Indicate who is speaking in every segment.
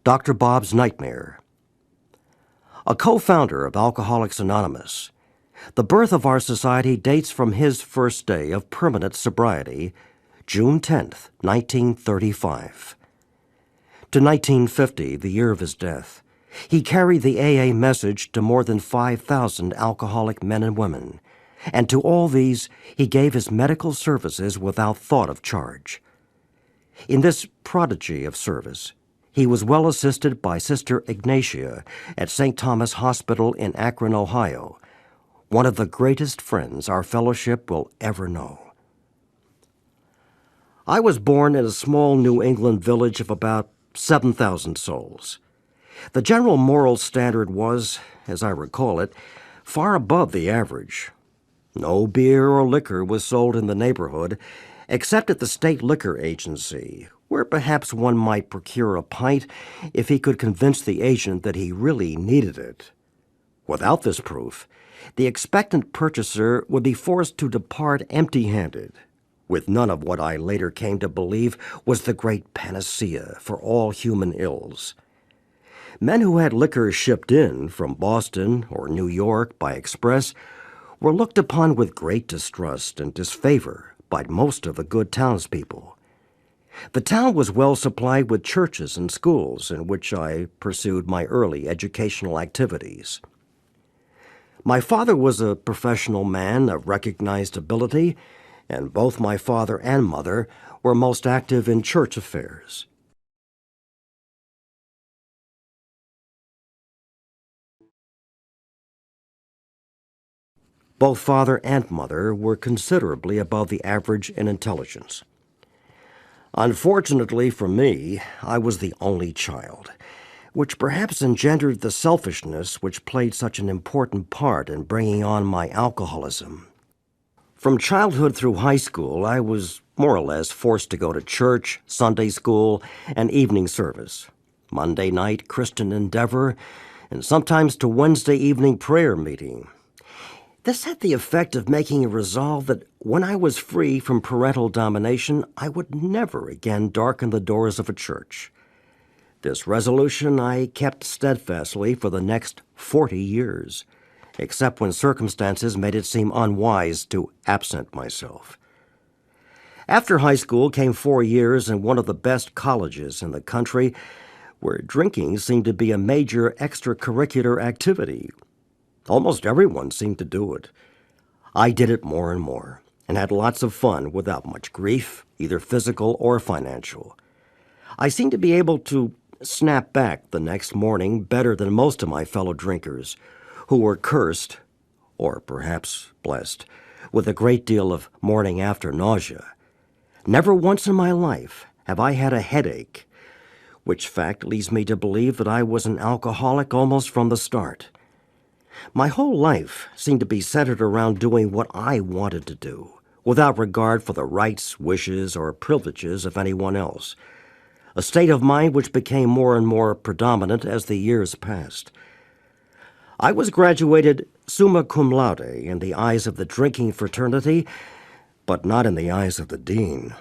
Speaker 1: Dr. Bob's Nightmare. A co-founder of Alcoholics Anonymous, the birth of our society dates from his first day of permanent sobriety, June 10th, 1935. To 1950, the year of his death, he carried the AA message to more than 5,000 alcoholic men and women, and to all these he gave his medical services without thought of charge. In this prodigy of service, he was well assisted by Sister Ignatia at St. Thomas Hospital in Akron, Ohio, one of the greatest friends our fellowship will ever know. I was born in a small New England village of about 7,000 souls. The general moral standard was, as I recall it, far above the average. No beer or liquor was sold in the neighborhood, except at the state liquor agency, where perhaps one might procure a pint if he could convince the agent that he really needed it. Without this proof, the expectant purchaser would be forced to depart empty-handed, with none of what I later came to believe was the great panacea for all human ills. Men who had liquor shipped in from Boston or New York by express were looked upon with great distrust and disfavor by most of the good townspeople. The town was well supplied with churches and schools in which I pursued my early educational activities. My father was a professional man of recognized ability, and both my father and mother were most active in church affairs. Both father and mother were considerably above the average in intelligence. Unfortunately for me, I was the only child, which perhaps engendered the selfishness which played such an important part in bringing on my alcoholism. From childhood through high school, I was more or less forced to go to church, Sunday school, and evening service, Monday night Christian Endeavor, and sometimes to Wednesday evening prayer meeting. This had the effect of making a resolve that when I was free from parental domination, I would never again darken the doors of a church. This resolution I kept steadfastly for the next 40 years, except when circumstances made it seem unwise to absent myself. After high school came 4 years in one of the best colleges in the country, where drinking seemed to be a major extracurricular activity. Almost everyone seemed to do it. I did it more and more, and had lots of fun without much grief, either physical or financial. I seemed to be able to snap back the next morning better than most of my fellow drinkers, who were cursed, or perhaps blessed, with a great deal of morning after nausea. Never once in my life have I had a headache, which fact leads me to believe that I was an alcoholic almost from the start. My whole life seemed to be centered around doing what I wanted to do, without regard for the rights, wishes, or privileges of anyone else, a state of mind which became more and more predominant as the years passed. I was graduated summa cum laude in the eyes of the drinking fraternity, but not in the eyes of the dean.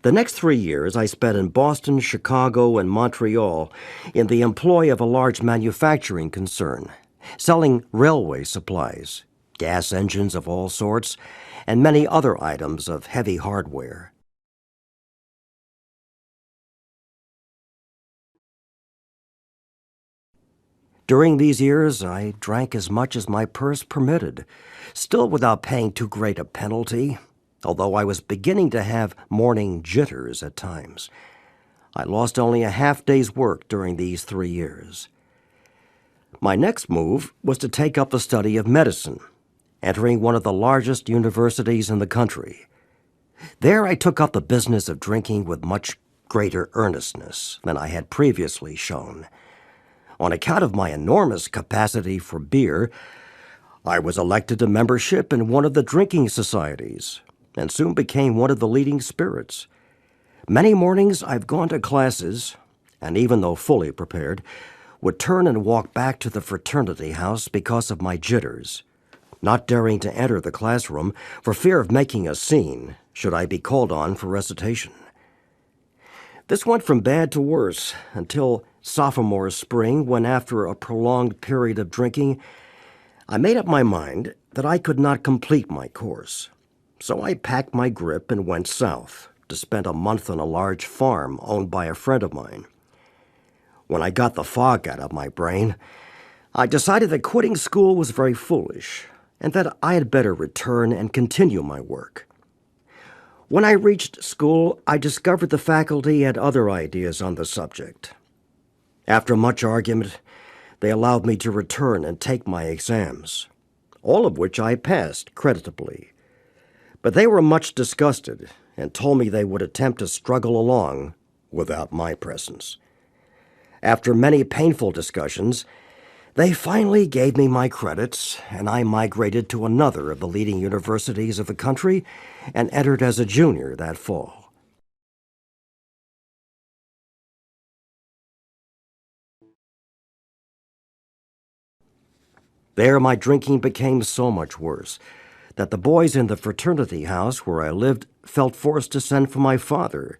Speaker 1: The next 3 years I spent in Boston, Chicago, and Montreal in the employ of a large manufacturing concern, selling railway supplies, gas engines of all sorts, and many other items of heavy hardware. During these years, I drank as much as my purse permitted, still without paying too great a penalty, although I was beginning to have morning jitters at times. I lost only a half-day's work during these 3 years. My next move was to take up the study of medicine, entering one of the largest universities in the country. There I took up the business of drinking with much greater earnestness than I had previously shown. On account of my enormous capacity for beer, I was elected to membership in one of the drinking societies, and soon became one of the leading spirits. Many mornings I've gone to classes, and even though fully prepared, would turn and walk back to the fraternity house because of my jitters, not daring to enter the classroom for fear of making a scene should I be called on for recitation. This went from bad to worse until sophomore spring, when after a prolonged period of drinking, I made up my mind that I could not complete my course. So I packed my grip and went south to spend a month on a large farm owned by a friend of mine. When I got the fog out of my brain, I decided that quitting school was very foolish and that I had better return and continue my work. When I reached school, I discovered the faculty had other ideas on the subject. After much argument, they allowed me to return and take my exams, all of which I passed creditably. But they were much disgusted and told me they would attempt to struggle along without my presence. After many painful discussions, they finally gave me my credits, and I migrated to another of the leading universities of the country and entered as a junior that fall. There, my drinking became so much worse that the boys in the fraternity house where I lived felt forced to send for my father,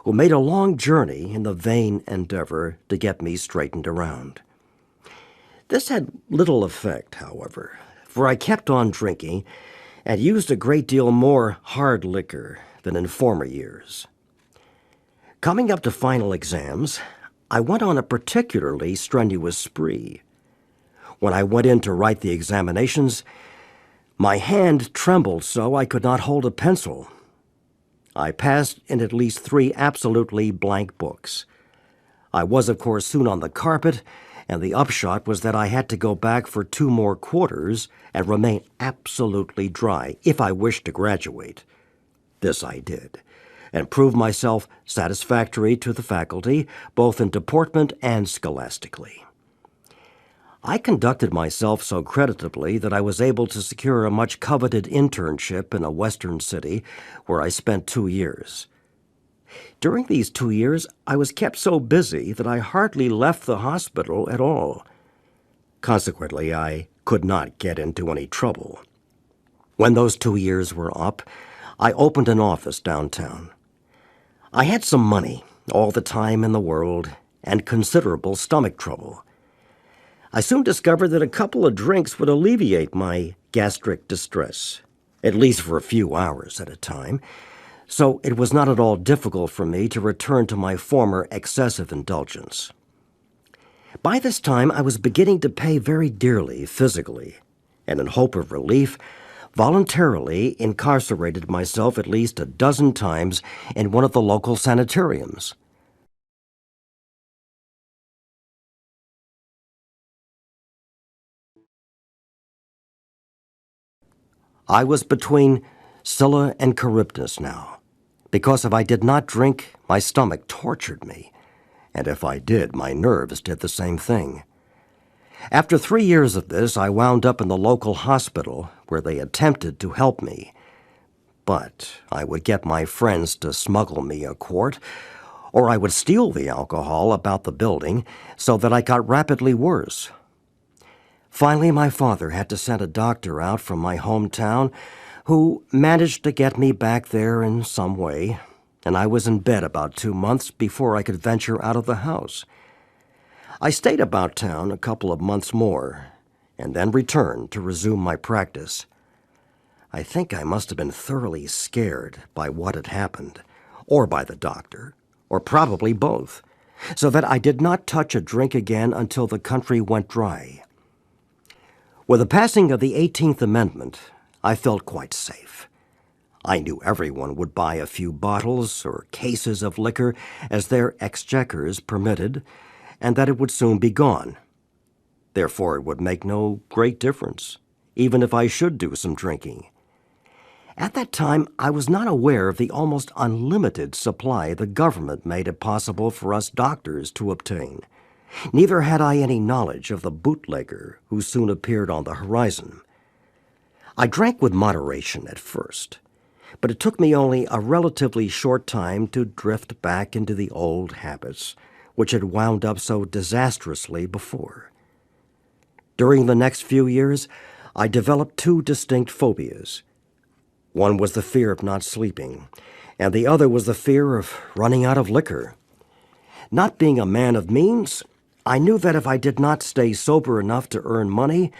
Speaker 1: who made a long journey in the vain endeavor to get me straightened around. This had little effect, however, for I kept on drinking and used a great deal more hard liquor than in former years. Coming up to final exams, I went on a particularly strenuous spree. When I went in to write the examinations, my hand trembled so I could not hold a pencil. I passed in at least 3 absolutely blank books. I was, of course, soon on the carpet, and the upshot was that I had to go back for 2 more quarters and remain absolutely dry if I wished to graduate. This I did, and proved myself satisfactory to the faculty, both in deportment and scholastically. I conducted myself so creditably that I was able to secure a much-coveted internship in a western city where I spent 2 years. During these 2 years, I was kept so busy that I hardly left the hospital at all. Consequently, I could not get into any trouble. When those 2 years were up, I opened an office downtown. I had some money, all the time in the world, and considerable stomach trouble. I soon discovered that a couple of drinks would alleviate my gastric distress, at least for a few hours at a time, so it was not at all difficult for me to return to my former excessive indulgence. By this time, I was beginning to pay very dearly physically, and in hope of relief, voluntarily incarcerated myself at least a dozen times in one of the local sanitariums. I was between Scylla and Charybdis now, because if I did not drink, my stomach tortured me, and if I did, my nerves did the same thing. After 3 years of this, I wound up in the local hospital where they attempted to help me. But I would get my friends to smuggle me a quart, or I would steal the alcohol about the building so that I got rapidly worse. Finally, my father had to send a doctor out from my hometown who managed to get me back there in some way, and I was in bed about 2 months before I could venture out of the house. I stayed about town a couple of months more, and then returned to resume my practice. I think I must have been thoroughly scared by what had happened, or by the doctor, or probably both, so that I did not touch a drink again until the country went dry. With the passing of the 18th Amendment, I felt quite safe. I knew everyone would buy a few bottles or cases of liquor as their exchequers permitted, and that it would soon be gone. Therefore, it would make no great difference, even if I should do some drinking. At that time, I was not aware of the almost unlimited supply the government made it possible for us doctors to obtain. Neither had I any knowledge of the bootlegger who soon appeared on the horizon. I drank with moderation at first, but it took me only a relatively short time to drift back into the old habits, which had wound up so disastrously before. During the next few years, I developed 2 distinct phobias. One was the fear of not sleeping, and the other was the fear of running out of liquor Not being a man of means, I knew that if I did not stay sober enough to earn money,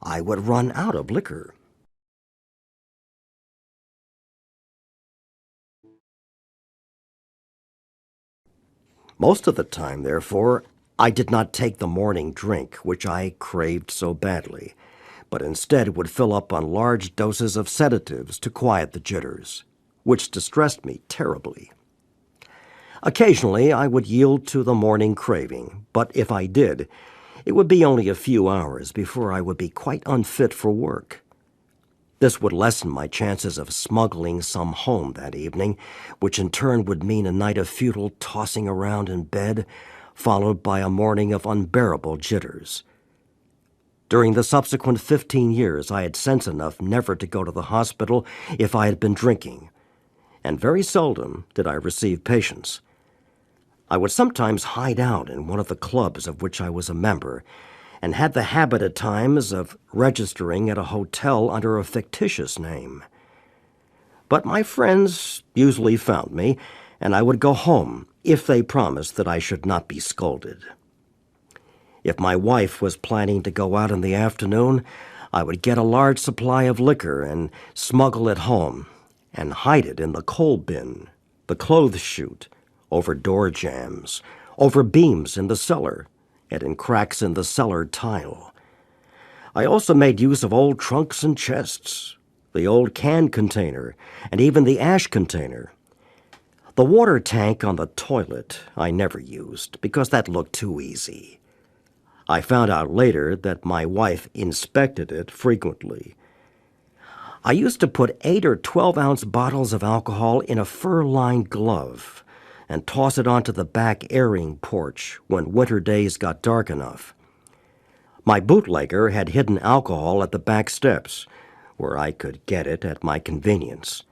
Speaker 1: I would run out of liquor. Most of the time, therefore, I did not take the morning drink, which I craved so badly, but instead would fill up on large doses of sedatives to quiet the jitters, which distressed me terribly. Occasionally, I would yield to the morning craving, but if I did, it would be only a few hours before I would be quite unfit for work. This would lessen my chances of smuggling some home that evening, which in turn would mean a night of futile tossing around in bed, followed by a morning of unbearable jitters. During the subsequent 15 years, I had sense enough never to go to the hospital if I had been drinking, and very seldom did I receive patients. I would sometimes hide out in one of the clubs of which I was a member, and had the habit at times of registering at a hotel under a fictitious name. But my friends usually found me, and I would go home if they promised that I should not be scolded. If my wife was planning to go out in the afternoon, I would get a large supply of liquor and smuggle it home and hide it in the coal bin, the clothes chute, over door jambs, over beams in the cellar, and in cracks in the cellar tile. I also made use of old trunks and chests, the old can container, and even the ash container. The water tank on the toilet I never used because that looked too easy. I found out later that my wife inspected it frequently. I used to put 8 or 12-ounce bottles of alcohol in a fur-lined glove and toss it onto the back airing porch when winter days got dark enough. My bootlegger had hidden alcohol at the back steps, where I could get it at my convenience.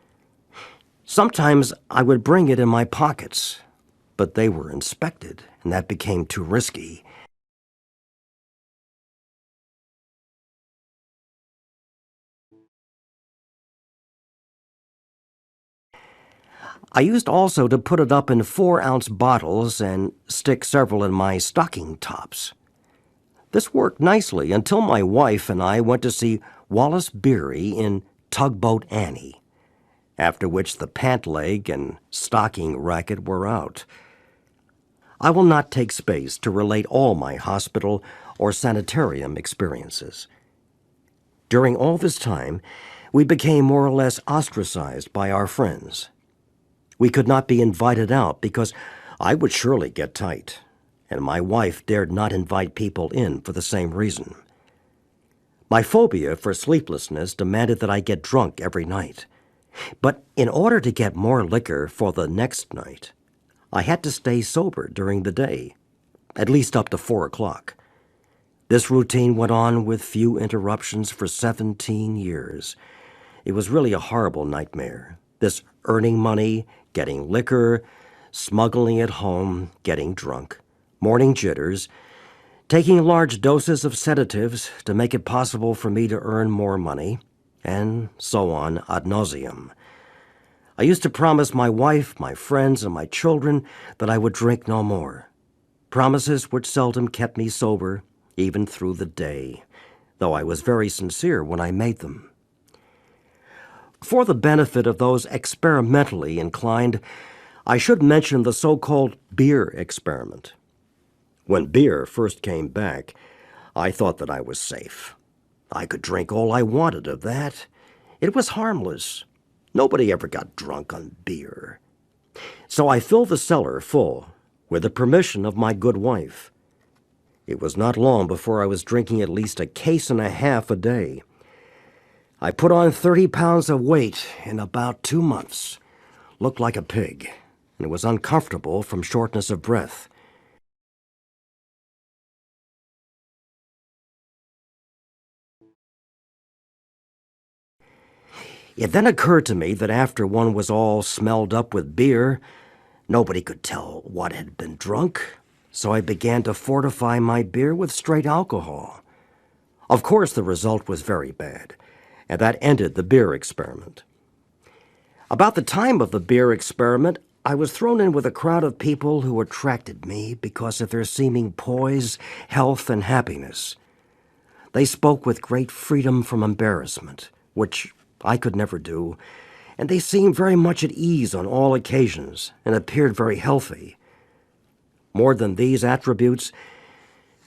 Speaker 1: Sometimes I would bring it in my pockets, but they were inspected, and that became too risky. I used also to put it up in 4-ounce bottles and stick several in my stocking tops. This worked nicely until my wife and I went to see Wallace Beery in Tugboat Annie, after which the pant leg and stocking racket were out. I will not take space to relate all my hospital or sanitarium experiences. During all this time, we became more or less ostracized by our friends. We could not be invited out because I would surely get tight, and my wife dared not invite people in for the same reason. My phobia for sleeplessness demanded that I get drunk every night. But in order to get more liquor for the next night, I had to stay sober during the day, at least up to 4 o'clock. This routine went on with few interruptions for 17 years. It was really a horrible nightmare, this earning money, getting liquor, smuggling it home, getting drunk, morning jitters, taking large doses of sedatives to make it possible for me to earn more money, and so on ad nauseum. I used to promise my wife, my friends, and my children that I would drink no more, promises which seldom kept me sober, even through the day, though I was very sincere when I made them. For the benefit of those experimentally inclined, I should mention the so-called beer experiment. When beer first came back, I thought that I was safe. I could drink all I wanted of that. It was harmless. Nobody ever got drunk on beer. So I filled the cellar full, with the permission of my good wife. It was not long before I was drinking at least a case and a half a day. I put on 30 pounds of weight in about 2 months, looked like a pig, and was uncomfortable from shortness of breath. It then occurred to me that after one was all smelled up with beer, nobody could tell what had been drunk, so I began to fortify my beer with straight alcohol. Of course, the result was very bad, and that ended the beer experiment. About the time of the beer experiment, I was thrown in with a crowd of people who attracted me because of their seeming poise, health, and happiness. They spoke with great freedom from embarrassment, which I could never do, and they seemed very much at ease on all occasions and appeared very healthy. More than these attributes,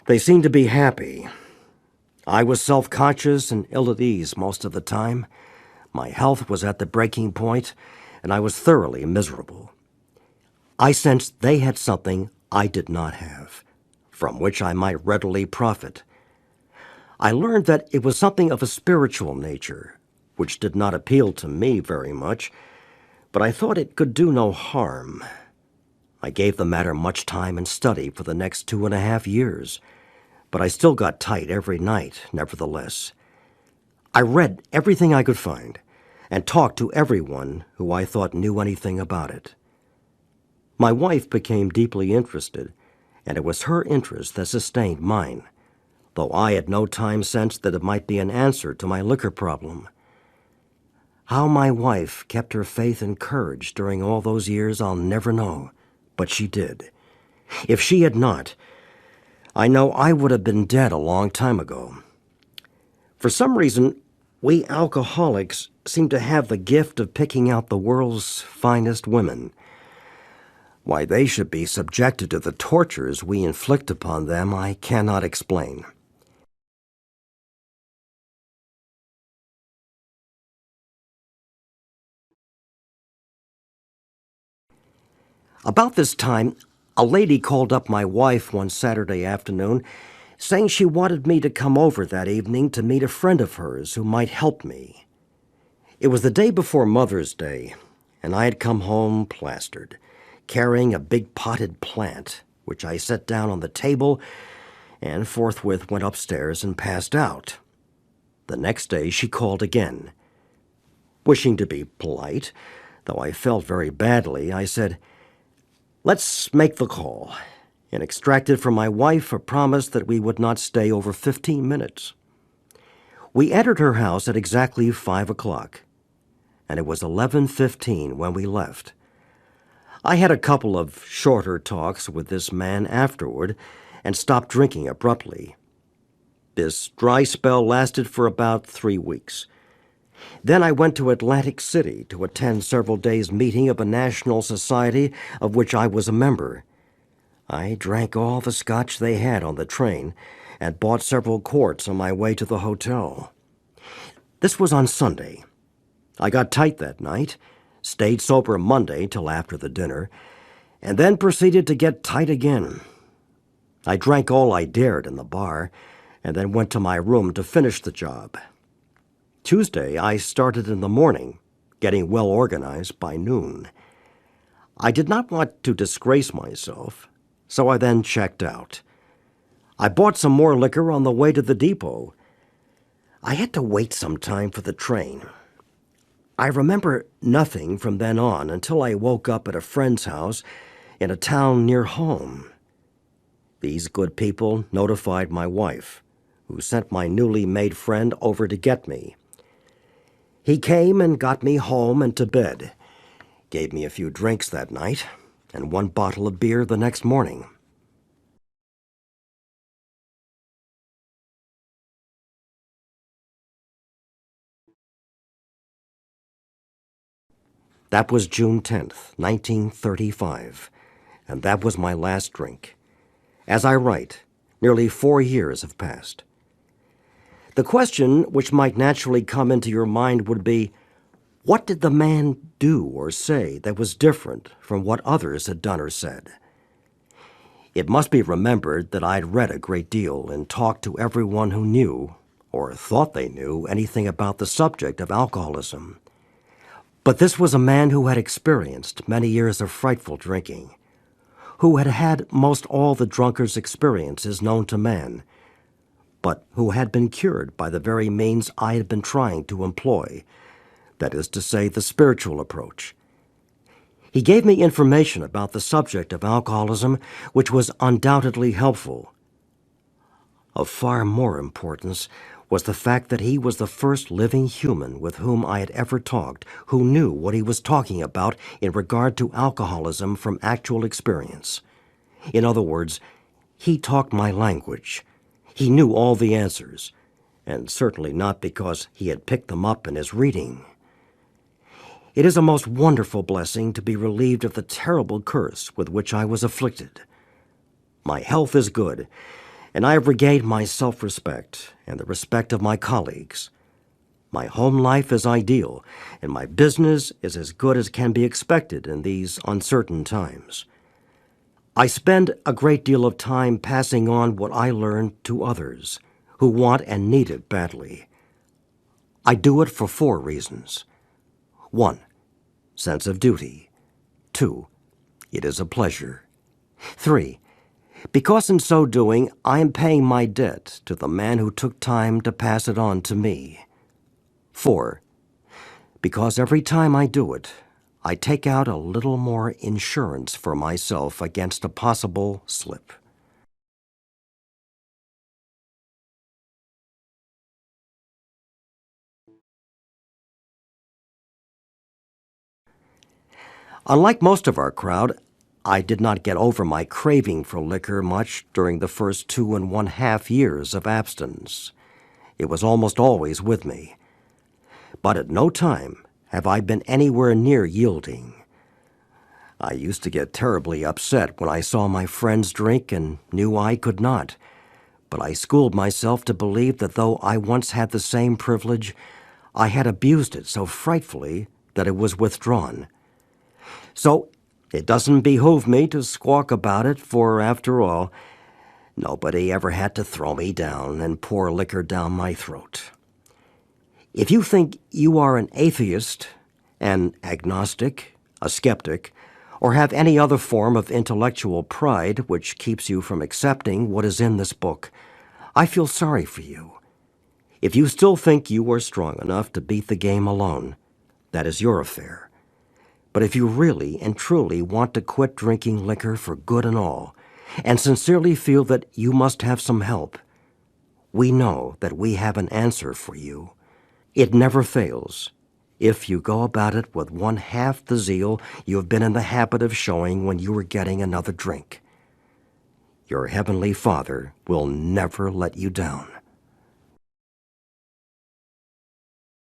Speaker 1: they seemed to be happy. I was self-conscious and ill at ease most of the time. My health was at the breaking point, and I was thoroughly miserable. I sensed they had something I did not have, from which I might readily profit. I learned that it was something of a spiritual nature, which did not appeal to me very much, but I thought it could do no harm. I gave the matter much time and study for the next 2.5 years, but I still got tight every night, nevertheless. I read everything I could find and talked to everyone who I thought knew anything about it. My wife became deeply interested, and it was her interest that sustained mine, though I at no time sensed that it might be an answer to my liquor problem. How my wife kept her faith and courage during all those years I'll never know, but she did. If she had not, I know I would have been dead a long time ago. For some reason, we alcoholics seem to have the gift of picking out the world's finest women. Why they should be subjected to the tortures we inflict upon them, I cannot explain. About this time, a lady called up my wife one Saturday afternoon, saying she wanted me to come over that evening to meet a friend of hers who might help me. It was the day before Mother's Day, and I had come home plastered, carrying a big potted plant, which I set down on the table and forthwith went upstairs and passed out. The next day she called again. Wishing to be polite, though I felt very badly, I said, "Let's make the call," and extracted from my wife a promise that we would not stay over 15 minutes. We entered her house at exactly 5 o'clock, and it was 11:15 when we left. I had a couple of shorter talks with this man afterward and stopped drinking abruptly. This dry spell lasted for about 3 weeks. Then I went to Atlantic City to attend several days' meeting of a national society of which I was a member. I drank all the scotch they had on the train and bought several quarts on my way to the hotel. This was on Sunday. I got tight that night, stayed sober Monday till after the dinner, and then proceeded to get tight again. I drank all I dared in the bar, and then went to my room to finish the job. Tuesday, I started in the morning, getting well organized by noon. I did not want to disgrace myself, so I then checked out. I bought some more liquor on the way to the depot. I had to wait some time for the train. I remember nothing from then on until I woke up at a friend's house in a town near home. These good people notified my wife, who sent my newly made friend over to get me. He came and got me home and to bed, gave me a few drinks that night, and 1 bottle of beer the next morning. That was June 10th, 1935, and that was my last drink. As I write, nearly 4 years have passed. The question which might naturally come into your mind would be, what did the man do or say that was different from what others had done or said? It must be remembered that I'd read a great deal and talked to everyone who knew, or thought they knew, anything about the subject of alcoholism. But this was a man who had experienced many years of frightful drinking, who had had most all the drunkard's experiences known to man, but who had been cured by the very means I had been trying to employ, that is to say, the spiritual approach. He gave me information about the subject of alcoholism which was undoubtedly helpful. Of far more importance was the fact that he was the first living human with whom I had ever talked who knew what he was talking about in regard to alcoholism from actual experience. In other words, he talked my language. He knew all the answers, and certainly not because he had picked them up in his reading. It is a most wonderful blessing to be relieved of the terrible curse with which I was afflicted. My health is good, and I have regained my self-respect and the respect of my colleagues. My home life is ideal, and my business is as good as can be expected in these uncertain times. I spend a great deal of time passing on what I learned to others who want and need it badly. I do it for 4 reasons. 1. Sense of duty. 2. It is a pleasure. 3. Because in so doing, I am paying my debt to the man who took time to pass it on to me. 4. Because every time I do it, I take out a little more insurance for myself against a possible slip. Unlike most of our crowd, I did not get over my craving for liquor much during the first 2½ years of abstinence. It was almost always with me. But at no time have I been anywhere near yielding. I used to get terribly upset when I saw my friends drink and knew I could not. But I schooled myself to believe that though I once had the same privilege, I had abused it so frightfully that it was withdrawn. So it doesn't behoove me to squawk about it, for, after all, nobody ever had to throw me down and pour liquor down my throat. If you think you are an atheist, an agnostic, a skeptic, or have any other form of intellectual pride which keeps you from accepting what is in this book, I feel sorry for you. If you still think you are strong enough to beat the game alone, that is your affair. But if you really and truly want to quit drinking liquor for good and all, and sincerely feel that you must have some help, we know that we have an answer for you. It never fails, if you go about it with 1/2 the zeal you have been in the habit of showing when you were getting another drink. Your Heavenly Father will never let you down.